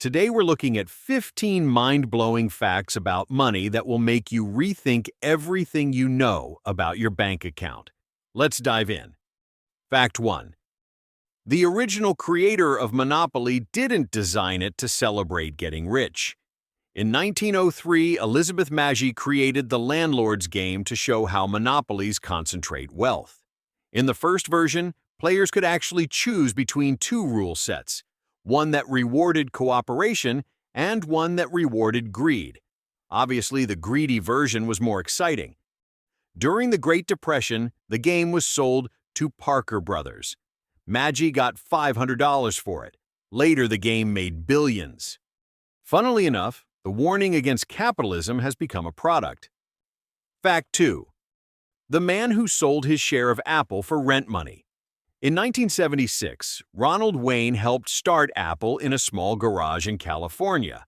Today we're looking at 15 mind-blowing facts about money that will make you rethink everything you know about your bank account. Let's dive in. Fact 1. The original creator of Monopoly didn't design it to celebrate getting rich. In 1903, Elizabeth Magie created the landlord's game to show how monopolies concentrate wealth. In the first version, players could actually choose between two rule sets, one that rewarded cooperation and one that rewarded greed. Obviously, the greedy version was more exciting. During the Great Depression, the game was sold to Parker Brothers. Magie got $500 for it. Later, the game made billions. Funnily enough, the warning against capitalism has become a product. Fact 2. The man who sold his share of Apple for rent money. In 1976, Ronald Wayne helped start Apple in a small garage in California.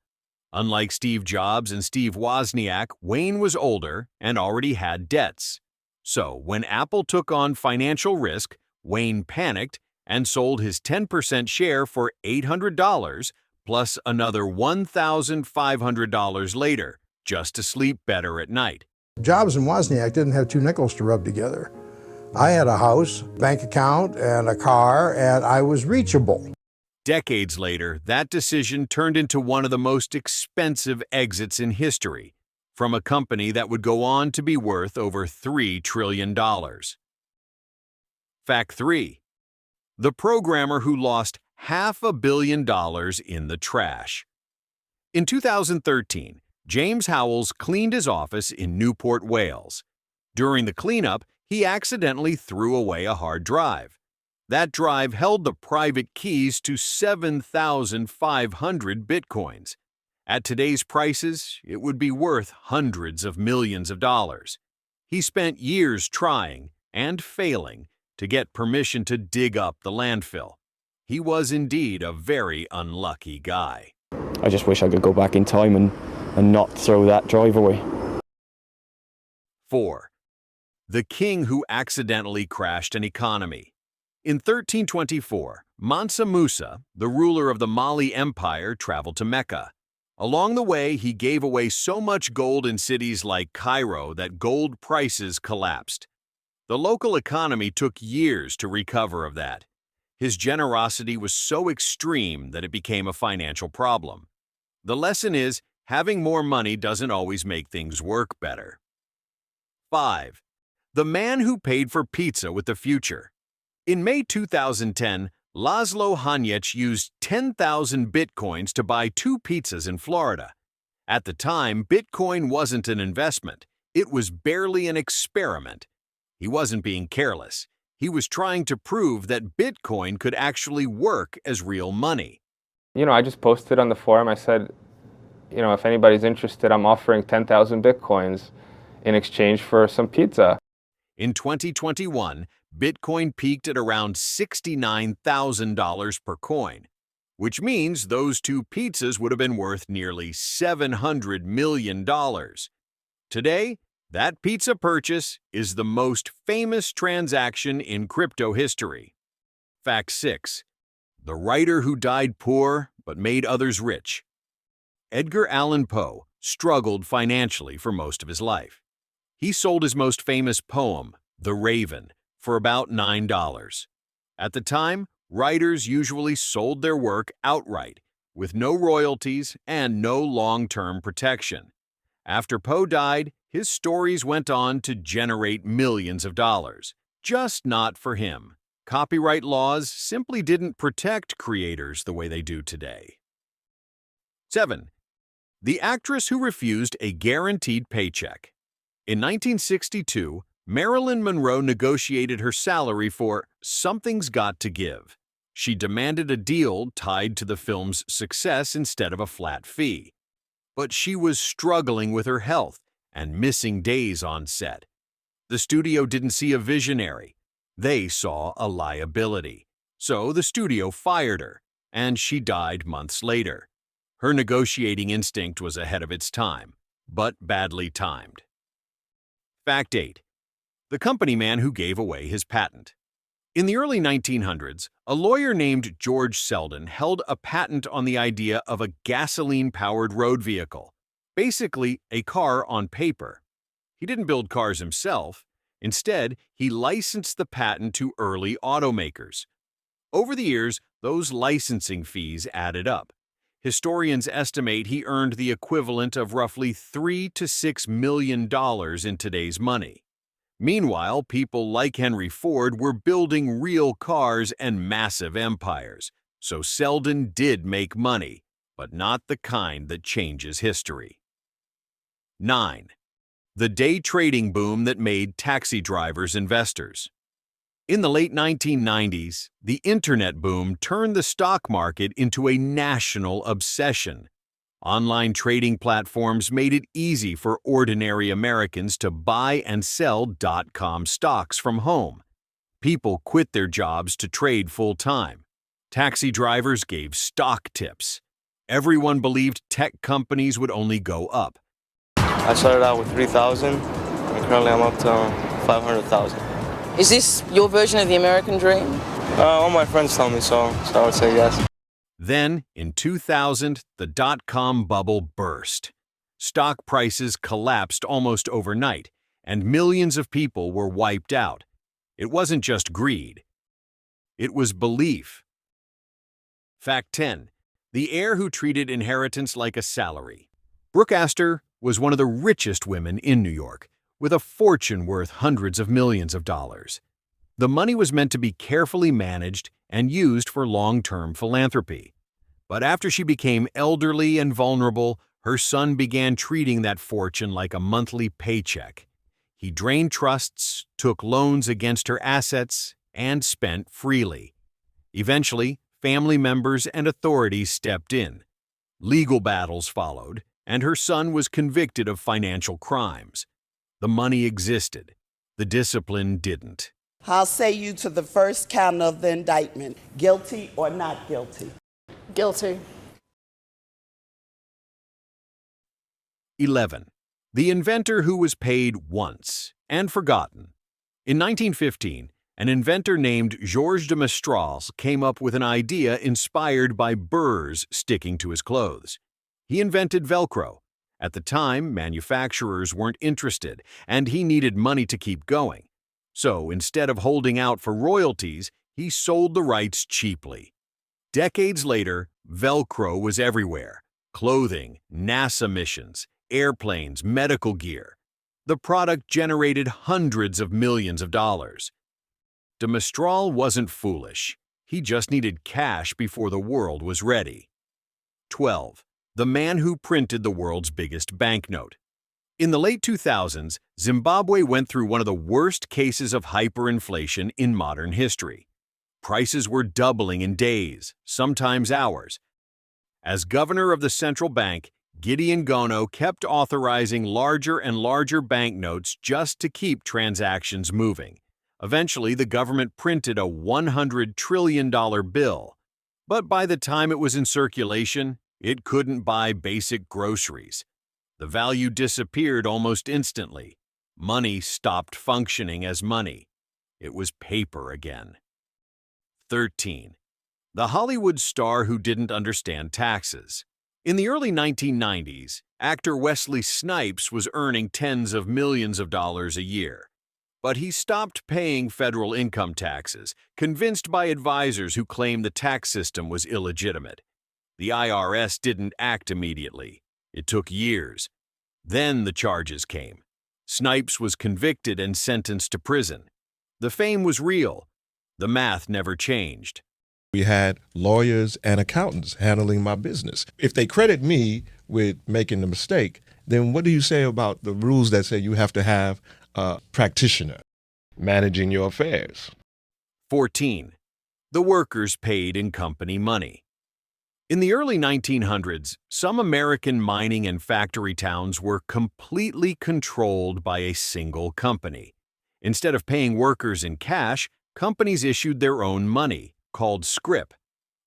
Unlike Steve Jobs and Steve Wozniak, Wayne was older and already had debts. So, when Apple took on financial risk, Wayne panicked and sold his 10% share for $800 plus another $1,500 later, just to sleep better at night. Jobs and Wozniak didn't have two nickels to rub together. I had a house, bank account, and a car, and I was reachable. Decades later, that decision turned into one of the most expensive exits in history, from a company that would go on to be worth over $3 trillion. Fact 3. The programmer who lost $500 million in the trash. In 2013, James Howells cleaned his office in Newport, Wales. During the cleanup, he accidentally threw away a hard drive. That drive held the private keys to 7,500 bitcoins. At today's prices, it would be worth hundreds of millions of dollars. He spent years trying and failing to get permission to dig up the landfill. He was indeed a very unlucky guy. I just wish I could go back in time and not throw that drive away. 4. The king who accidentally crashed an economy. In 1324, Mansa Musa, the ruler of the Mali Empire, traveled to Mecca. Along the way, he gave away so much gold in cities like Cairo that gold prices collapsed. The local economy took years to recover of that. His generosity was so extreme that it became a financial problem. The lesson is, having more money doesn't always make things work better. 5. The man who paid for pizza with the future. In May 2010, Laszlo Hanyecz used 10,000 bitcoins to buy 2 pizzas in Florida. At the time, Bitcoin wasn't an investment. It was barely an experiment. He wasn't being careless. He was trying to prove that Bitcoin could actually work as real money. I just posted on the forum, I said, if anybody's interested, I'm offering 10,000 Bitcoins in exchange for some pizza. In 2021, Bitcoin peaked at around $69,000 per coin, which means those 2 pizzas would have been worth nearly $700 million. Today, that pizza purchase is the most famous transaction in crypto history. Fact 6. The writer who died poor but made others rich. Edgar Allan Poe struggled financially for most of his life. He sold his most famous poem, The Raven, for about $9. At the time, writers usually sold their work outright, with no royalties and no long-term protection. After Poe died, his stories went on to generate millions of dollars. Just not for him. Copyright laws simply didn't protect creators the way they do today. 7. The actress who refused a guaranteed paycheck. In 1962, Marilyn Monroe negotiated her salary for Something's Got to Give. She demanded a deal tied to the film's success instead of a flat fee. But she was struggling with her health and missing days on set. The studio didn't see a visionary. They saw a liability. So the studio fired her, and she died months later. Her negotiating instinct was ahead of its time, but badly timed. Fact 8. The company man who gave away his patent. In the early 1900s, a lawyer named George Selden held a patent on the idea of a gasoline-powered road vehicle, basically a car on paper. He didn't build cars himself. Instead, he licensed the patent to early automakers. Over the years, those licensing fees added up. Historians estimate he earned the equivalent of roughly $3 to $6 million in today's money. Meanwhile, people like Henry Ford were building real cars and massive empires. So Selden did make money, but not the kind that changes history. 9. The day trading boom that made taxi drivers investors. In the late 1990s, the internet boom turned the stock market into a national obsession. Online trading platforms made it easy for ordinary Americans to buy and sell .com stocks from home. People quit their jobs to trade full-time. Taxi drivers gave stock tips. Everyone believed tech companies would only go up. I started out with 3,000, and currently I'm up to 500,000. Is this your version of the American dream? All my friends tell me so I would say yes. Then, in 2000, the dot-com bubble burst. Stock prices collapsed almost overnight, and millions of people were wiped out. It wasn't just greed. It was belief. Fact 10. The heir who treated inheritance like a salary. Brooke Astor was one of the richest women in New York, with a fortune worth hundreds of millions of dollars. The money was meant to be carefully managed and used for long-term philanthropy. But after she became elderly and vulnerable, her son began treating that fortune like a monthly paycheck. He drained trusts, took loans against her assets, and spent freely. Eventually, family members and authorities stepped in. Legal battles followed, and her son was convicted of financial crimes. The money existed. The discipline didn't. How say you to the first count of the indictment? Guilty or not guilty? Guilty. 11. The inventor who was paid once and forgotten. In 1915, an inventor named Georges de Mestral came up with an idea inspired by burrs sticking to his clothes. He invented Velcro. At the time, manufacturers weren't interested, and he needed money to keep going. So instead of holding out for royalties, he sold the rights cheaply. Decades later, Velcro was everywhere: clothing, NASA missions, airplanes, medical gear. The product generated hundreds of millions of dollars. De Mestral wasn't foolish. He just needed cash before the world was ready. 12. The man who printed the world's biggest banknote. In the late 2000s, Zimbabwe went through one of the worst cases of hyperinflation in modern history. Prices were doubling in days, sometimes hours. As governor of the central bank, Gideon Gono kept authorizing larger and larger banknotes just to keep transactions moving. Eventually, the government printed a $100 trillion bill. But by the time it was in circulation, it couldn't buy basic groceries. The value disappeared almost instantly. Money stopped functioning as money. It was paper again. 13. The Hollywood star who didn't understand taxes. In the early 1990s, actor Wesley Snipes was earning tens of millions of dollars a year. But he stopped paying federal income taxes, convinced by advisors who claimed the tax system was illegitimate. The IRS didn't act immediately. It took years. Then the charges came. Snipes was convicted and sentenced to prison. The fame was real. The math never changed. We had lawyers and accountants handling my business. If they credit me with making the mistake, then what do you say about the rules that say you have to have a practitioner managing your affairs? 14. The workers paid in company money. In the early 1900s, some American mining and factory towns were completely controlled by a single company. Instead of paying workers in cash, companies issued their own money, called scrip.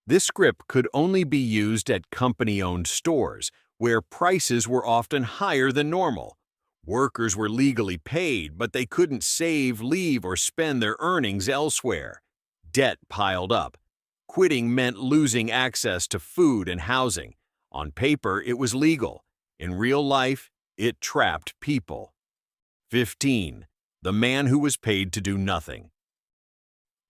This scrip could only be used at company-owned stores, where prices were often higher than normal. Workers were legally paid, but they couldn't save, leave, or spend their earnings elsewhere. Debt piled up. Quitting meant losing access to food and housing. On paper, it was legal. In real life, it trapped people. 15. The man who was paid to do nothing.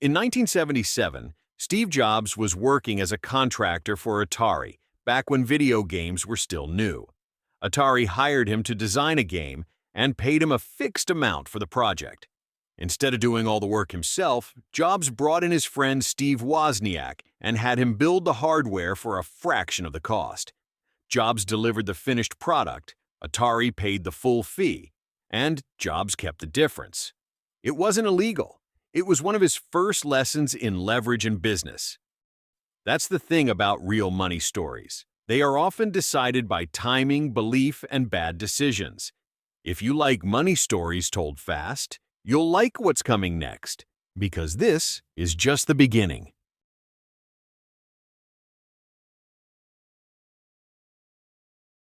In 1977, Steve Jobs was working as a contractor for Atari, back when video games were still new. Atari hired him to design a game and paid him a fixed amount for the project. Instead of doing all the work himself, Jobs brought in his friend Steve Wozniak and had him build the hardware for a fraction of the cost. Jobs delivered the finished product, Atari paid the full fee, and Jobs kept the difference. It wasn't illegal. It was one of his first lessons in leverage and business. That's the thing about real money stories. They are often decided by timing, belief, and bad decisions. If you like money stories told fast, you'll like what's coming next, because this is just the beginning.